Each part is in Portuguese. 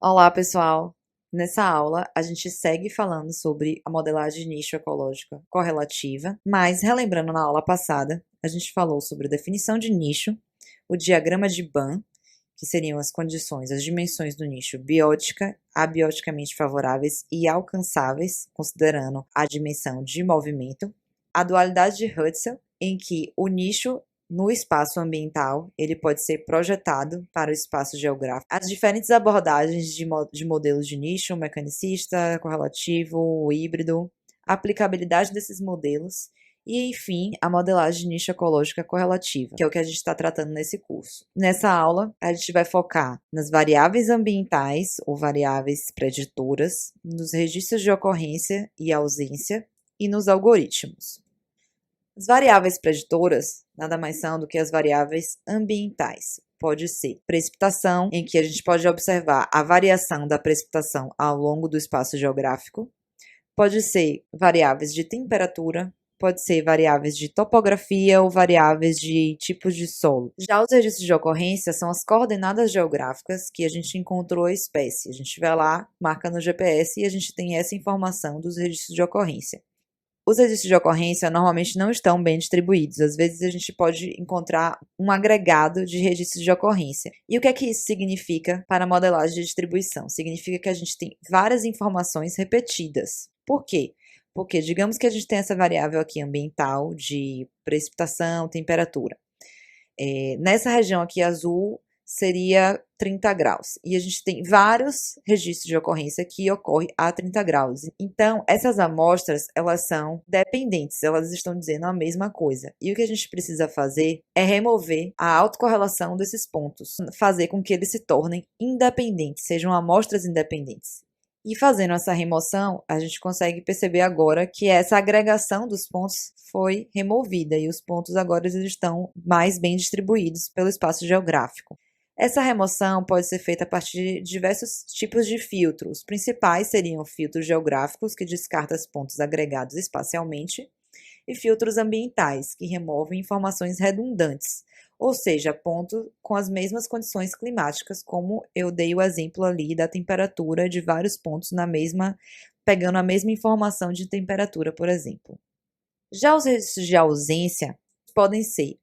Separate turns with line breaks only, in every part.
Olá, pessoal! Nessa aula, a gente segue falando sobre a modelagem de nicho ecológica correlativa, mas relembrando na aula passada, a gente falou sobre a definição de nicho, o diagrama de Bann, que seriam as condições, as dimensões do nicho biótica, abioticamente favoráveis e alcançáveis, considerando a dimensão de movimento, a dualidade de Husserl, em que o nicho no espaço ambiental, ele pode ser projetado para o espaço geográfico. As diferentes abordagens de modelos de nicho, mecanicista, correlativo, híbrido, a aplicabilidade desses modelos e, enfim, a modelagem de nicho ecológica correlativa, que é o que a gente está tratando nesse curso. Nessa aula, a gente vai focar nas variáveis ambientais ou variáveis preditoras, nos registros de ocorrência e ausência e nos algoritmos. As variáveis preditoras nada mais são do que as variáveis ambientais. Pode ser precipitação, em que a gente pode observar a variação da precipitação ao longo do espaço geográfico. Pode ser variáveis de temperatura, pode ser variáveis de topografia ou variáveis de tipos de solo. Já os registros de ocorrência são as coordenadas geográficas que a gente encontrou a espécie. A gente vai lá, marca no GPS e a gente tem essa informação dos registros de ocorrência. Os registros de ocorrência normalmente não estão bem distribuídos. Às vezes a gente pode encontrar um agregado de registros de ocorrência. E o que é que isso significa para a modelagem de distribuição? Significa que a gente tem várias informações repetidas. Por quê? Porque digamos que a gente tem essa variável aqui ambiental de precipitação, temperatura. Nessa região aqui azul seria 30 graus. E a gente tem vários registros de ocorrência que ocorre a 30 graus. Então, essas amostras, elas são dependentes, elas estão dizendo a mesma coisa. E o que a gente precisa fazer é remover a autocorrelação desses pontos, fazer com que eles se tornem independentes, sejam amostras independentes. E fazendo essa remoção, a gente consegue perceber agora que essa agregação dos pontos foi removida e os pontos agora eles estão mais bem distribuídos pelo espaço geográfico. Essa remoção pode ser feita a partir de diversos tipos de filtros. Os principais seriam filtros geográficos, que descartam os pontos agregados espacialmente, e filtros ambientais, que removem informações redundantes, ou seja, pontos com as mesmas condições climáticas, como eu dei o exemplo ali da temperatura de vários pontos pegando a mesma informação de temperatura, por exemplo. Já os registros de ausência podem ser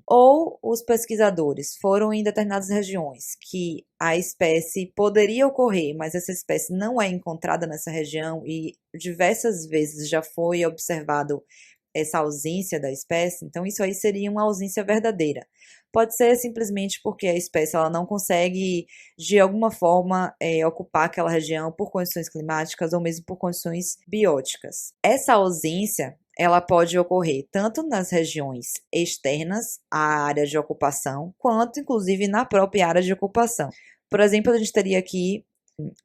ou os pesquisadores foram em determinadas regiões que a espécie poderia ocorrer, mas essa espécie não é encontrada nessa região e diversas vezes já foi observado essa ausência da espécie, então isso aí seria uma ausência verdadeira. Pode ser simplesmente porque a espécie ela não consegue, de alguma forma, ocupar aquela região por condições climáticas ou mesmo por condições bióticas. Essa ausência ela pode ocorrer tanto nas regiões externas à área de ocupação, quanto inclusive na própria área de ocupação. Por exemplo, a gente teria aqui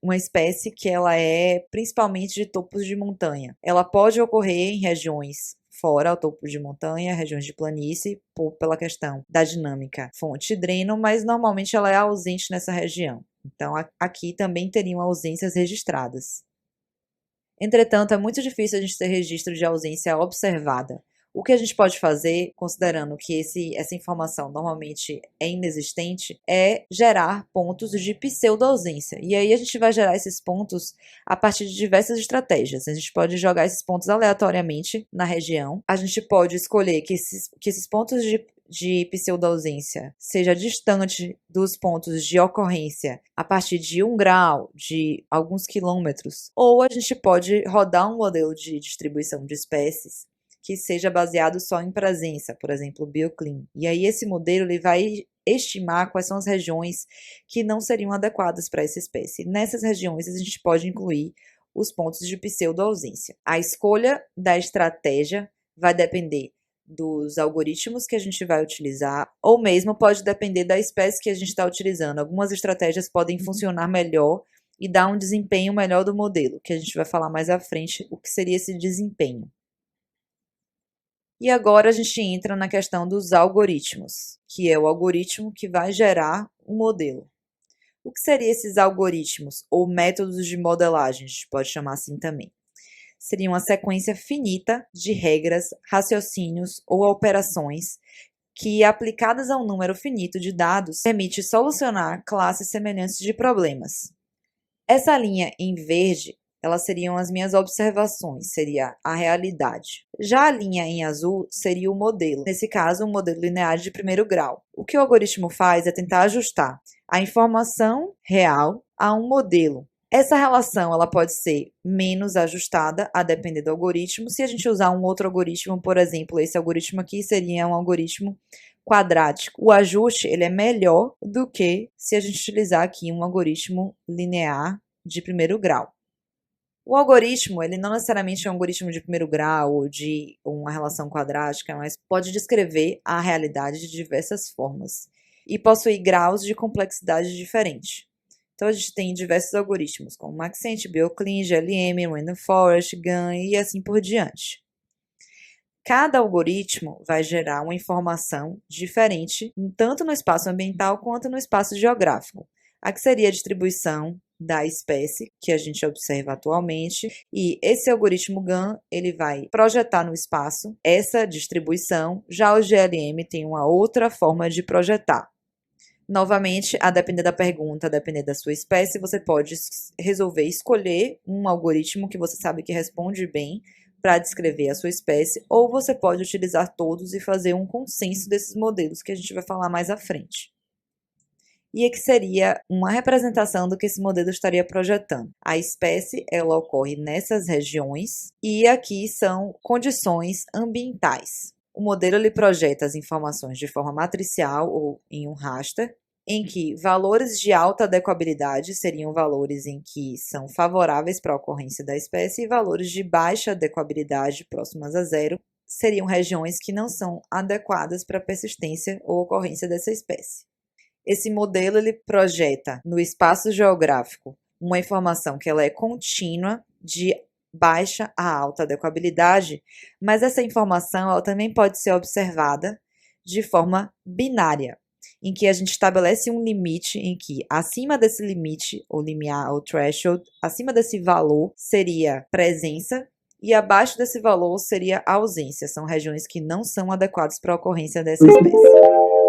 uma espécie que ela é principalmente de topos de montanha. Ela pode ocorrer em regiões fora ao topo de montanha, regiões de planície, pela questão da dinâmica fonte-dreno, mas normalmente ela é ausente nessa região. Então, aqui também teriam ausências registradas. Entretanto, é muito difícil a gente ter registro de ausência observada. O que a gente pode fazer, considerando que essa informação normalmente é inexistente, é gerar pontos de pseudo-ausência. E aí a gente vai gerar esses pontos a partir de diversas estratégias. A gente pode jogar esses pontos aleatoriamente na região. A gente pode escolher que esses pontos de pseudo-ausência seja distante dos pontos de ocorrência a partir de 1 grau, de alguns quilômetros. Ou a gente pode rodar um modelo de distribuição de espécies que seja baseado só em presença, por exemplo, o BioClim. E aí esse modelo ele vai estimar quais são as regiões que não seriam adequadas para essa espécie. Nessas regiões a gente pode incluir os pontos de pseudo-ausência. A escolha da estratégia vai depender dos algoritmos que a gente vai utilizar, ou mesmo pode depender da espécie que a gente está utilizando. Algumas estratégias podem funcionar melhor e dar um desempenho melhor do modelo, que a gente vai falar mais à frente o que seria esse desempenho. E agora a gente entra na questão dos algoritmos, que é o algoritmo que vai gerar um modelo. O que seriam esses algoritmos ou métodos de modelagem, a gente pode chamar assim também? Seria uma sequência finita de regras, raciocínios ou operações que, aplicadas a um número finito de dados, permite solucionar classes semelhantes de problemas. Essa linha em verde, elas seriam as minhas observações, seria a realidade. Já a linha em azul seria o modelo, nesse caso, um modelo linear de primeiro grau. O que o algoritmo faz é tentar ajustar a informação real a um modelo. Essa relação ela pode ser menos ajustada a depender do algoritmo. Se a gente usar um outro algoritmo, por exemplo, esse algoritmo aqui seria um algoritmo quadrático. O ajuste ele é melhor do que se a gente utilizar aqui um algoritmo linear de primeiro grau. O algoritmo, ele não necessariamente é um algoritmo de primeiro grau ou de uma relação quadrática, mas pode descrever a realidade de diversas formas e possui graus de complexidade diferentes. Então, a gente tem diversos algoritmos, como Maxent, BioClean, GLM, Random Forest, GAN e assim por diante. Cada algoritmo vai gerar uma informação diferente, tanto no espaço ambiental quanto no espaço geográfico. A que seria a distribuição da espécie que a gente observa atualmente, e esse algoritmo GAN ele vai projetar no espaço essa distribuição, já o GLM tem uma outra forma de projetar. Novamente, a depender da pergunta, a depender da sua espécie, você pode resolver escolher um algoritmo que você sabe que responde bem para descrever a sua espécie, ou você pode utilizar todos e fazer um consenso desses modelos que a gente vai falar mais à frente. E que seria uma representação do que esse modelo estaria projetando. A espécie, ela ocorre nessas regiões e aqui são condições ambientais. O modelo ele projeta as informações de forma matricial ou em um raster, em que valores de alta adequabilidade seriam valores em que são favoráveis para a ocorrência da espécie e valores de baixa adequabilidade, próximas a zero, seriam regiões que não são adequadas para a persistência ou ocorrência dessa espécie. Esse modelo ele projeta no espaço geográfico uma informação que ela é contínua de baixa a alta adequabilidade, mas essa informação ela também pode ser observada de forma binária, em que a gente estabelece um limite em que acima desse limite, ou limiar, ou threshold, acima desse valor seria presença e abaixo desse valor seria ausência. São regiões que não são adequadas para a ocorrência dessa espécie.